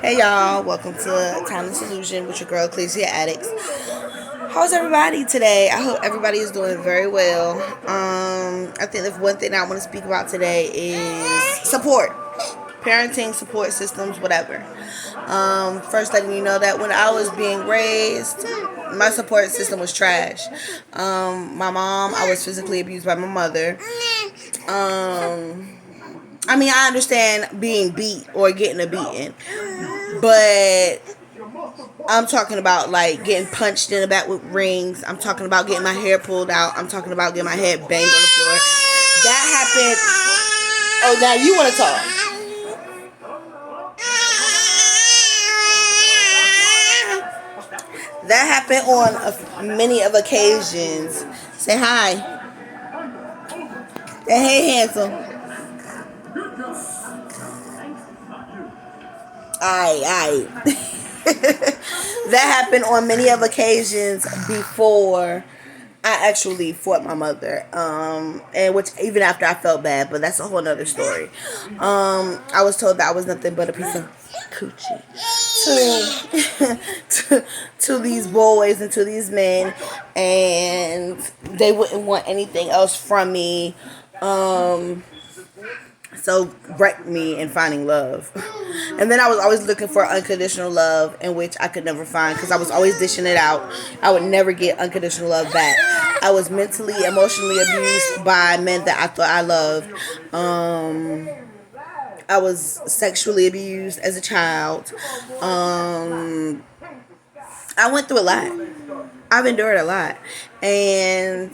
Hey y'all, welcome to Timeless Illusion with your girl Ecclesia Addicts. How's everybody today? I hope everybody is doing very well. I think the one thing I want to speak about today is support. Parenting, support systems, whatever. First letting you know that when I was being raised, my support system was trash. My mom, I was physically abused by my mother. I understand being beat or getting a beating, but I'm talking about like getting punched in the back with rings. I'm talking about getting my hair pulled out. I'm talking about getting my head banged on the floor. That happened. Oh, now you want to talk? That happened on many of occasions. Say hi. Hey, handsome. Aye. That happened on many of occasions before I actually fought my mother, and which even after I felt bad, but that's a whole nother story. I was told that I was nothing but a piece of coochie to these boys and to these men, and they wouldn't want anything else from me. So wrecked me in finding love. And then I was always looking for unconditional love, in which I could never find because I was always dishing it out. I would never get unconditional love back. I was mentally, emotionally abused by men that I thought I loved. I was sexually abused as a child. I went through a lot. I've endured a lot. And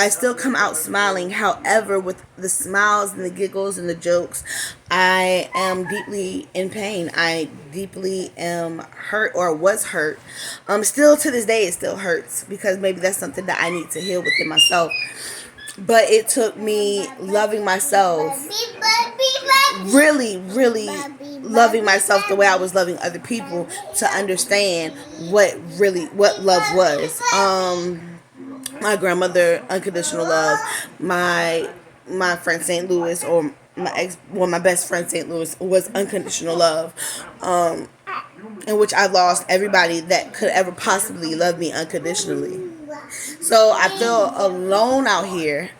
I still come out smiling. However, with the smiles and the giggles and the jokes, I am deeply in pain. I deeply am hurt or was hurt. Still to this day, it still hurts because maybe that's something that I need to heal within myself. But it took me loving myself, really loving myself the way I was loving other people to understand what love was. My grandmother, unconditional love. My friend St. Louis, or my best friend St. Louis, was unconditional love. In which I lost everybody that could ever possibly love me unconditionally. So I feel alone out here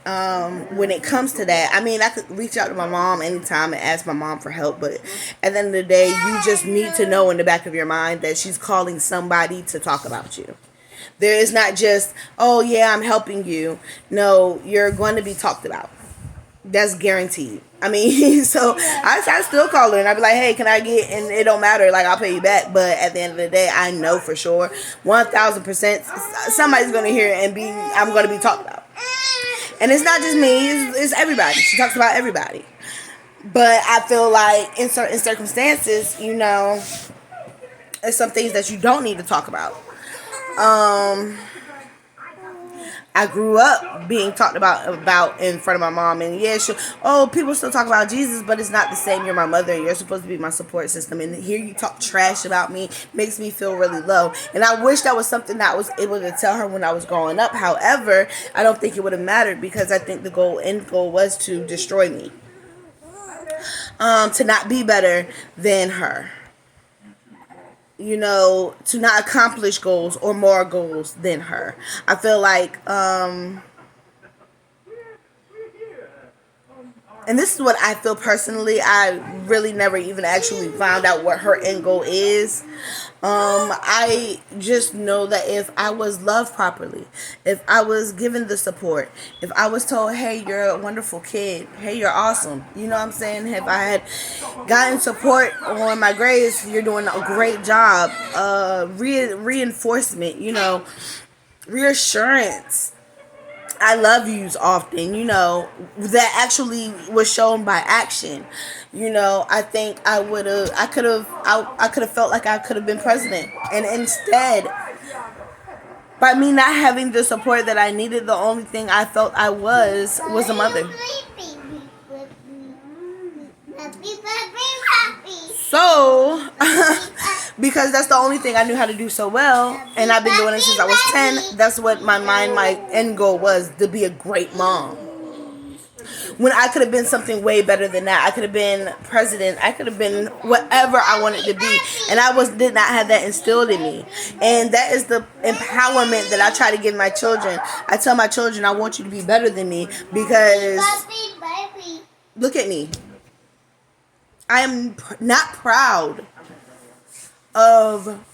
when it comes to that. I mean, I could reach out to my mom anytime and ask my mom for help, but at the end of the day, you just need to know in the back of your mind that she's calling somebody to talk about you. There is not just, oh yeah, I'm helping you. No, you're going to be talked about. That's guaranteed. I mean, so I still call her and I be like, hey, can I get, and it don't matter, like I'll pay you back. But at the end of the day, I know for sure, 1000%, somebody's going to hear it and I'm going to be talked about. And it's not just me, it's everybody. She talks about everybody. But I feel like in certain circumstances, there's some things that you don't need to talk about. I grew up being talked about in front of my mom, and yeah, people still talk about Jesus, but it's not the same. You're my mother, and you're supposed to be my support system, and here you talk trash about me makes me feel really low. And I wish that was something that I was able to tell her when I was growing up. However, I don't think it would have mattered because I think the end goal was to destroy me, to not be better than her. To not accomplish goals or more goals than her. I feel like, and this is what I feel personally, I really never even actually found out what her end goal is. I just know that if I was loved properly, if I was given the support, if I was told, hey, you're a wonderful kid, hey, you're awesome, you know what I'm saying? If I had gotten support on my grades, you're doing a great job, reinforcement, reassurance, I love yous often, that actually was shown by action. I think I could have felt like I could have been president. And instead, by me not having the support that I needed, the only thing I felt I was a mother. So, because that's the only thing I knew how to do so well, and I've been doing it since I was 10, that's what my end goal was, to be a great mom. when I could have been something way better than that. I could have been president. I could have been whatever I wanted to be, and I did not have that instilled in me. And that is the empowerment that I try to give my children. I tell my children, I want you to be better than me, because look at me. I am not proud of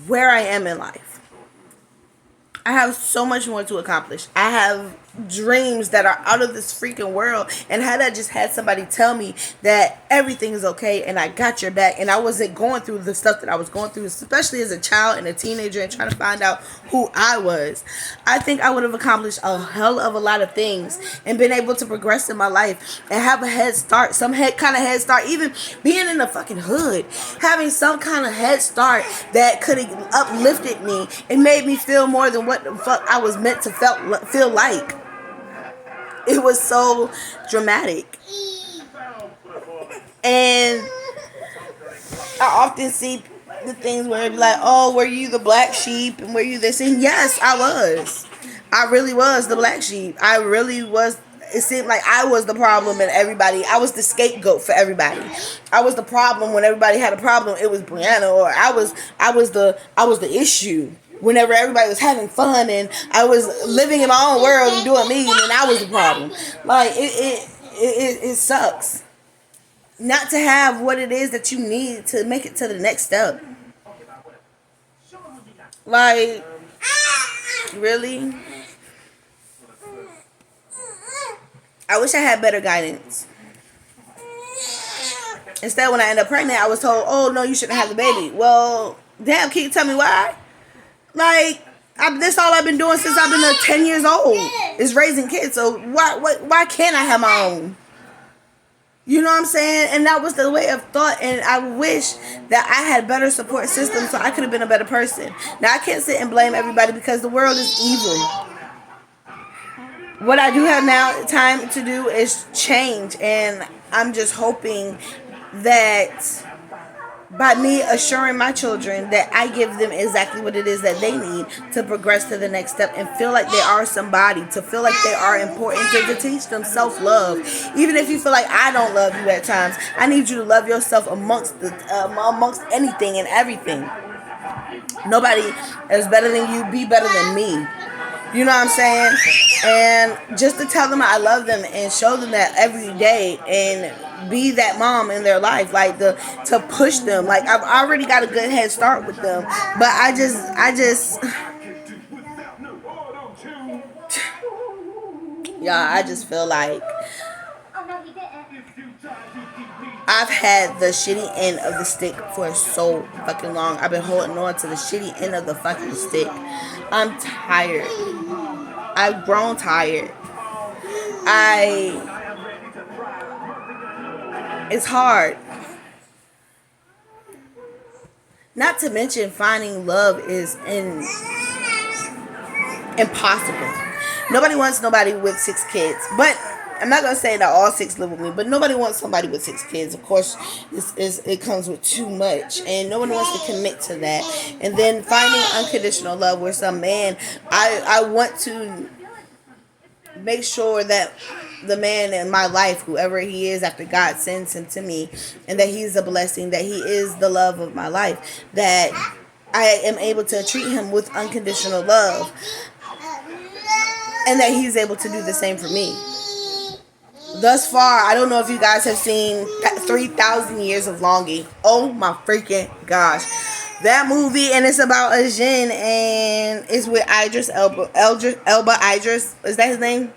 where I am in life. I have so much more to accomplish. I have dreams that are out of this freaking world. And had I just had somebody tell me that everything is okay and I got your back, and I wasn't going through the stuff that I was going through, especially as a child and a teenager and trying to find out who I was, I think I would have accomplished a hell of a lot of things and been able to progress in my life and have a head start, kind of head start, even being in the fucking hood, having some kind of head start that could have uplifted me and made me feel more than what the fuck I was meant to feel like. It was so dramatic. And I often see the things where it'd be like, oh, were you the black sheep? And were you this? And yes, I was. I really was the black sheep. I really was. It seemed like I was the problem and everybody. I was the scapegoat for everybody. I was the problem when everybody had a problem. It was Brianna, or I was the issue. Whenever everybody was having fun and I was living in my own world and doing me, and I was the problem. Like, it sucks not to have what it is that you need to make it to the next step. Like, really? I wish I had better guidance. Instead, when I ended up pregnant, I was told, oh, no, you shouldn't have the baby. Well, damn, can you tell me why? Like, this all I've been doing since I've been 10 years old is raising kids. So why can't I have my own? You know what I'm saying? And that was the way of thought. And I wish that I had better support systems so I could have been a better person. Now, I can't sit and blame everybody because the world is evil. What I do have now time to do is change. And I'm just hoping that by me assuring my children that I give them exactly what it is that they need to progress to the next step and feel like they are somebody, to feel like they are important, to teach them self-love. Even if you feel like I don't love you at times, I need you to love yourself amongst anything and everything. Nobody is better than you. Be better than me. You know what I'm saying? And just to tell them I love them and show them that every day and be that mom in their life, like to push them. Like, I've already got a good head start with them, but I just yeah, I just feel like I've had the shitty end of the stick for so fucking long. I've been holding on to the shitty end of the fucking stick. I'm tired. I've grown tired. It's hard. Not to mention finding love is impossible. Nobody wants nobody with 6 kids. But I'm not going to say that all 6 live with me, but nobody wants somebody with 6 kids. Of course, it comes with too much, and no one wants to commit to that. And then finding unconditional love where some man, I want to make sure that the man in my life, whoever he is, after God sends him to me, and that he's a blessing, that he is the love of my life, that I am able to treat him with unconditional love, and that he's able to do the same for me. Thus far, I don't know if you guys have seen 3,000 Years of Longing. Oh my freaking gosh. That movie, and it's about a Jinn, and it's with Idris Elba. Idris, is that his name?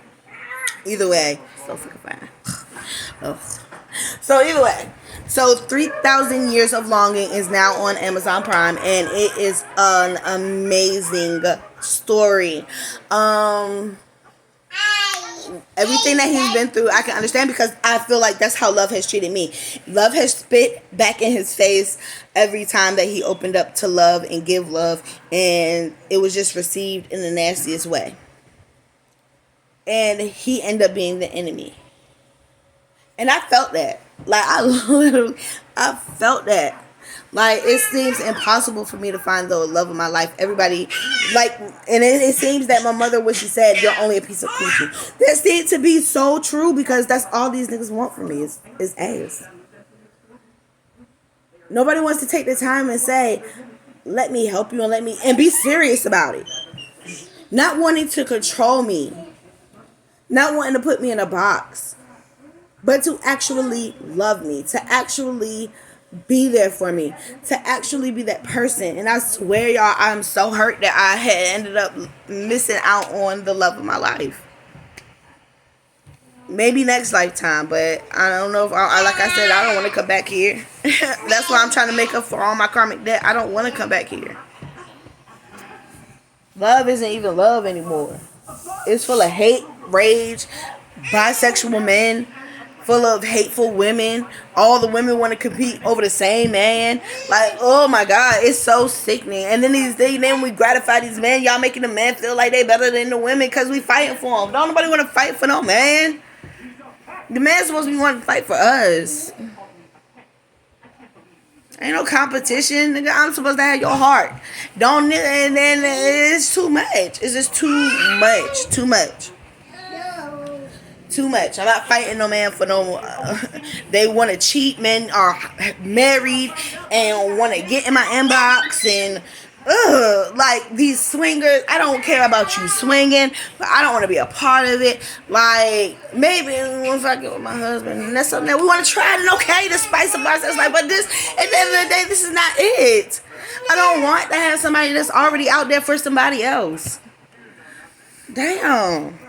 Either way, so freaking fine. Ugh. So either way, so 3,000 Years of Longing is now on Amazon Prime, and it is an amazing story. Everything that he's been through, I can understand, because I feel like that's how love has treated me. Love has spit back in his face every time that he opened up to love and give love, and it was just received in the nastiest way. And he ended up being the enemy. And I felt that. Like, I felt that. Like, it seems impossible for me to find the love of my life. Everybody, like, and it seems that my mother, what she said, you're only a piece of coochie. That seems to be so true because that's all these niggas want from me is ass. Nobody wants to take the time and say, let me help you and be serious about it. Not wanting to control me. Not wanting to put me in a box. But to actually love me. To actually be there for me. To actually be that person. And I swear, y'all, I'm so hurt that I had ended up missing out on the love of my life. Maybe next lifetime, but I don't know if like I said, I don't want to come back here. That's why I'm trying to make up for all my karmic debt. I don't want to come back here. Love isn't even love anymore. It's full of hate, rage, bisexual men, full of hateful women. All the women want to compete over the same man. Like, oh my God, it's so sickening. And then then we gratify these men. Y'all making the men feel like they better than the women because we fighting for them. Don't nobody want to fight for no man. The man's supposed to be wanting to fight for us. Ain't no competition, nigga. I'm supposed to have your heart. Don't, and then it's too much. It's just too much. Too much. Too much. I'm not fighting no man for no. They want to cheat. Men are married and want to get in my inbox and. Like these swingers, I don't care about you swinging, but I don't want to be a part of it. Like, maybe once I get with my husband, and that's something that we want to try, and okay, to spice up ourselves. Like, but this, at the end of the day, this is not it. I don't want to have somebody that's already out there for somebody else. Damn.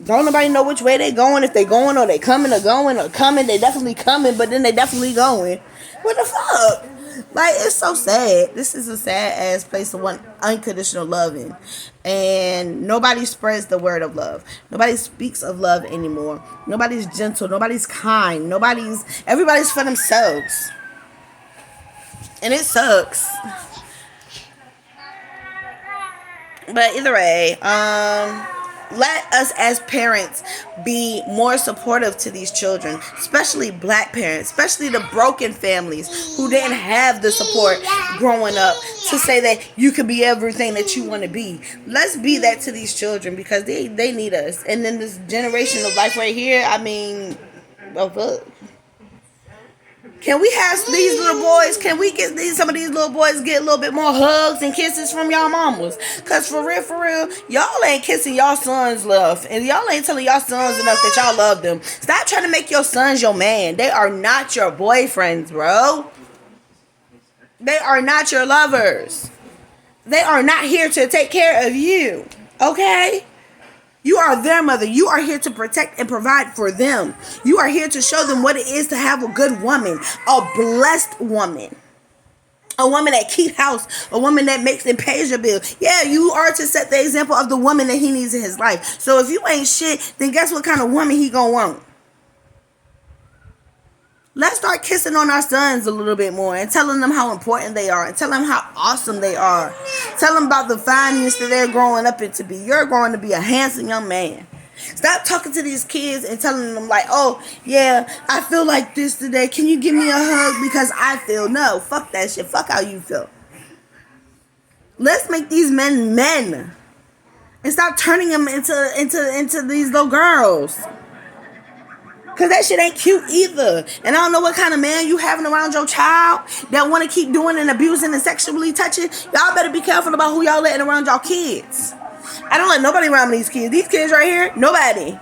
Don't nobody know which way they going, if they going or they coming or going or coming. They definitely coming, but then they definitely going. What the fuck? Like, it's so sad. This is a sad ass place to want unconditional loving. And nobody spreads the word of love. Nobody speaks of love anymore. Nobody's gentle. Nobody's kind. Everybody's for themselves. And it sucks. But either way, let us as parents be more supportive to these children, especially black parents, especially the broken families who didn't have the support growing up to say that you could be everything that you want to be. Let's be that to these children because they need us. And then this generation of life right here, I mean, oh fuck. Can we have these little boys, can we get some of these little boys get a little bit more hugs and kisses from y'all mamas? Because for real, y'all ain't kissing y'all sons love. And y'all ain't telling y'all sons enough that y'all love them. Stop trying to make your sons your man. They are not your boyfriends, bro. They are not your lovers. They are not here to take care of you. Okay? You are their mother. You are here to protect and provide for them. You are here to show them what it is to have a good woman, a blessed woman, a woman that keeps house, a woman that makes and pays your bill. Yeah, you are to set the example of the woman that he needs in his life. So if you ain't shit, then guess what kind of woman he gonna want? Let's start kissing on our sons a little bit more and telling them how important they are and telling them how awesome they are. Tell them about the fineness that they're growing up into be. You're going to be a handsome young man. Stop talking to these kids and telling them like, oh, yeah, I feel like this today. Can you give me a hug because I feel? No, fuck that shit. Fuck how you feel. Let's make these men men and stop turning them into these little girls. Because that shit ain't cute either. And I don't know what kind of man you having around your child that want to keep doing and abusing and sexually touching. Y'all better be careful about who y'all letting around y'all kids. I don't let nobody around these kids. These kids right here, nobody.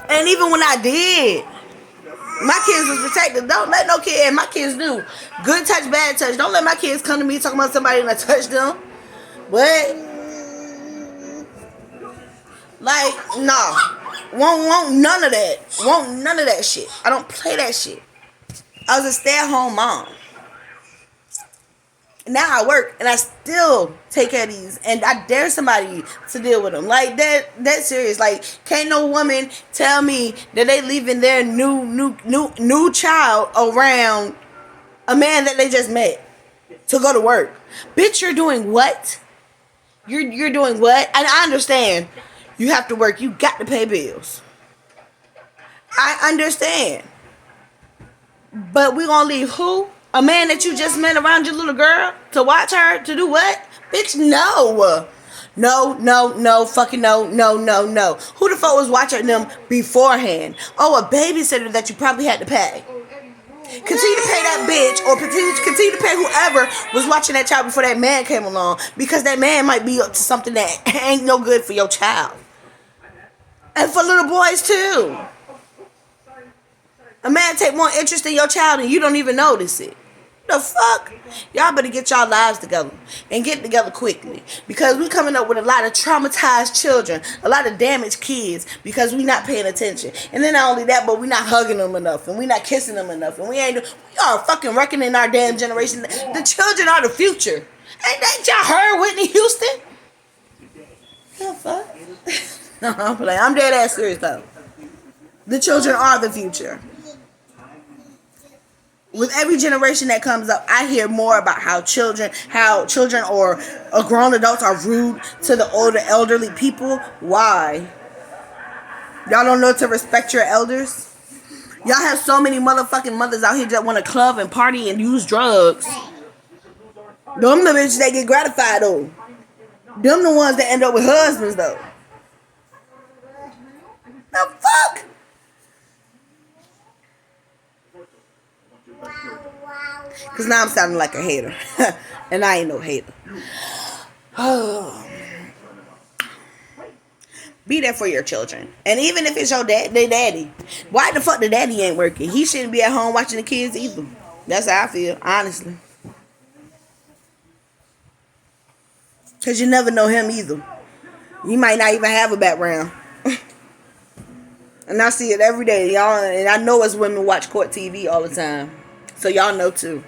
And even when I did, my kids was protected. Don't let no kid, and my kids do. Good touch, bad touch. Don't let my kids come to me talking about somebody and I touch them. But, like, no. Won't none of that. Won't none of that shit. I don't play that shit. I was a stay-at-home mom. Now I work and I still take care of these, and I dare somebody to deal with them. Like that serious. Like, can't no woman tell me that they leaving their new child around a man that they just met to go to work. Bitch, you're doing what? You're doing what? And I understand. You have to work. You got to pay bills. I understand. But we gonna leave who A man that you just met around your little girl to watch her to do what? Bitch, no. No, no, no, fucking no, no, no, no. Who the fuck was watching them beforehand? Oh, a babysitter that you probably had to pay. Continue to pay that bitch, or continue to pay whoever was watching that child before that man came along, because that man might be up to something that ain't no good for your child. And for little boys too. A man take more interest in your child and you don't even notice it. The fuck? Y'all better get y'all lives together and get together quickly, because we coming up with a lot of traumatized children, a lot of damaged kids, because we not paying attention. And then not only that, but we not hugging them enough, and we not kissing them enough, and we are fucking reckoning our damn generation. The children are the future. Ain't that y'all heard Whitney Houston? The fuck? No, I'm dead ass serious though. The children are the future. With every generation that comes up, I hear more about how children or grown adults are rude to the older elderly people. Why? Y'all don't know to respect your elders? Y'all have so many motherfucking mothers out here that want to club and party and use drugs. Them the bitches that get gratified though. Them the ones that end up with husbands though. The fuck? Because now I'm sounding like a hater. And I ain't no hater. Be there for your children. And even if it's your daddy. Why the fuck the daddy ain't working? He shouldn't be at home watching the kids either. That's how I feel, honestly. Because you never know him either. He might not even have a background. And I see it every day, y'all. And I know as women watch court TV all the time. So y'all know too.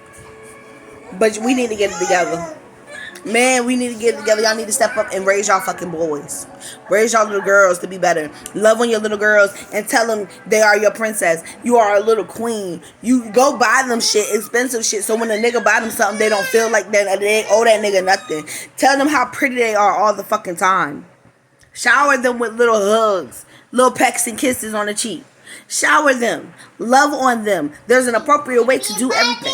But we need to get it together. Man, we need to get it together. Y'all need to step up and raise y'all fucking boys. Raise y'all little girls to be better. Love on your little girls and tell them they are your princess. You are a little queen. You go buy them shit, expensive shit, so when a nigga buy them something, they don't feel like they owe that nigga nothing. Tell them how pretty they are all the fucking time. Shower them with little hugs, little pecks and kisses on the cheek. Shower them. Love on them. There's an appropriate way to do everything.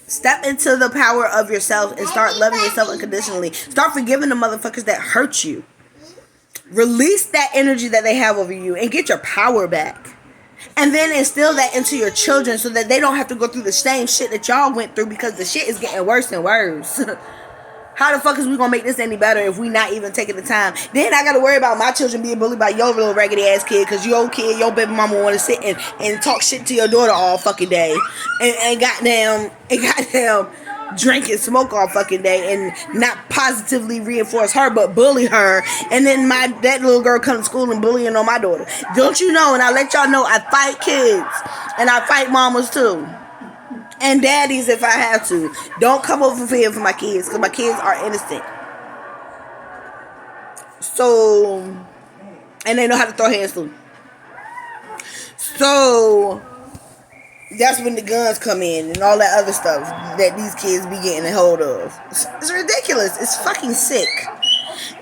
Step into the power of yourself and start loving yourself unconditionally. Start forgiving the motherfuckers that hurt you. Release that energy that they have over you and get your power back. And then instill that into your children so that they don't have to go through the same shit that y'all went through, because the shit is getting worse and worse. How the fuck is we gonna make this any better if we not even taking the time? Then I gotta worry about my children being bullied by your little raggedy ass kid, because your kid, your baby mama wanna sit and talk shit to your daughter all fucking day. And goddamn drink and smoke all fucking day and not positively reinforce her but bully her. And then that little girl come to school and bullying on my daughter. Don't you know? And I let y'all know I fight kids. And I fight mamas too. And daddies if I have to. Don't come over here for my kids, because my kids are innocent. So, and they know how to throw hands too. So, that's when the guns come in and all that other stuff that these kids be getting a hold of. It's ridiculous. It's fucking sick.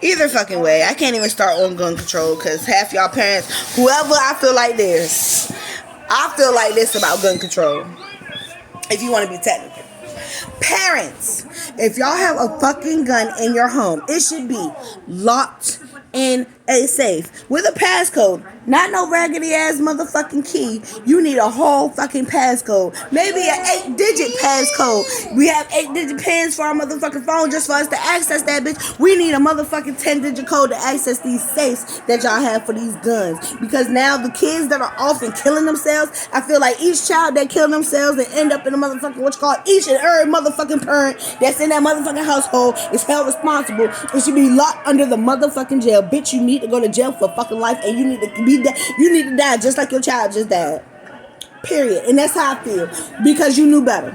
Either fucking way. I can't even start on gun control, because half y'all parents, whoever I feel like this about gun control. If you want to be technical. Parents, if y'all have a fucking gun in your home, it should be locked in a safe with a passcode. Not no raggedy ass motherfucking key. You need a whole fucking passcode. Maybe an 8-digit passcode. We have 8-digit pins for our motherfucking phone just for us to access that bitch. We need a motherfucking 10-digit code to access these safes that y'all have for these guns. Because now the kids that are off and killing themselves, I feel like each child that kill themselves and end up in a motherfucking, each and every motherfucking parent that's in that motherfucking household is held responsible. It should be locked under the motherfucking jail. Bitch, you need to go to jail for fucking life, and you need to be you need to die just like your child just died. Period. And that's how I feel, because you knew better.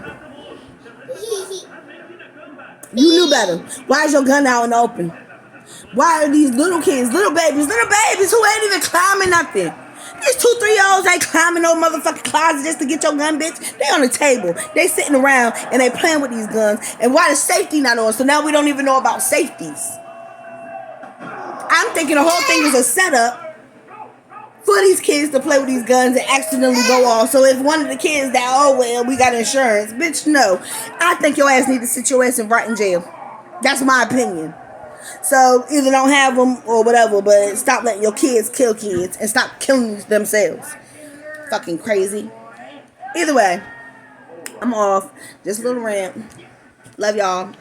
You knew better. Why is your gun out in the open? Why are these little kids, little babies who ain't even climbing nothing? These 2-3-year-olds ain't climbing no motherfucking closet just to get your gun, bitch. They on the table. They sitting around and they playing with these guns. And why the safety not on? So now we don't even know about safeties. I'm thinking the whole thing is a setup for these kids to play with these guns and accidentally go off. So if one of the kids that, oh well, we got insurance, bitch, no. I think your ass need to sit your ass in right in jail. That's my opinion. So either don't have them or whatever, but stop letting your kids kill kids and stop killing themselves. Fucking crazy. Either way, I'm off. Just a little rant. Love y'all.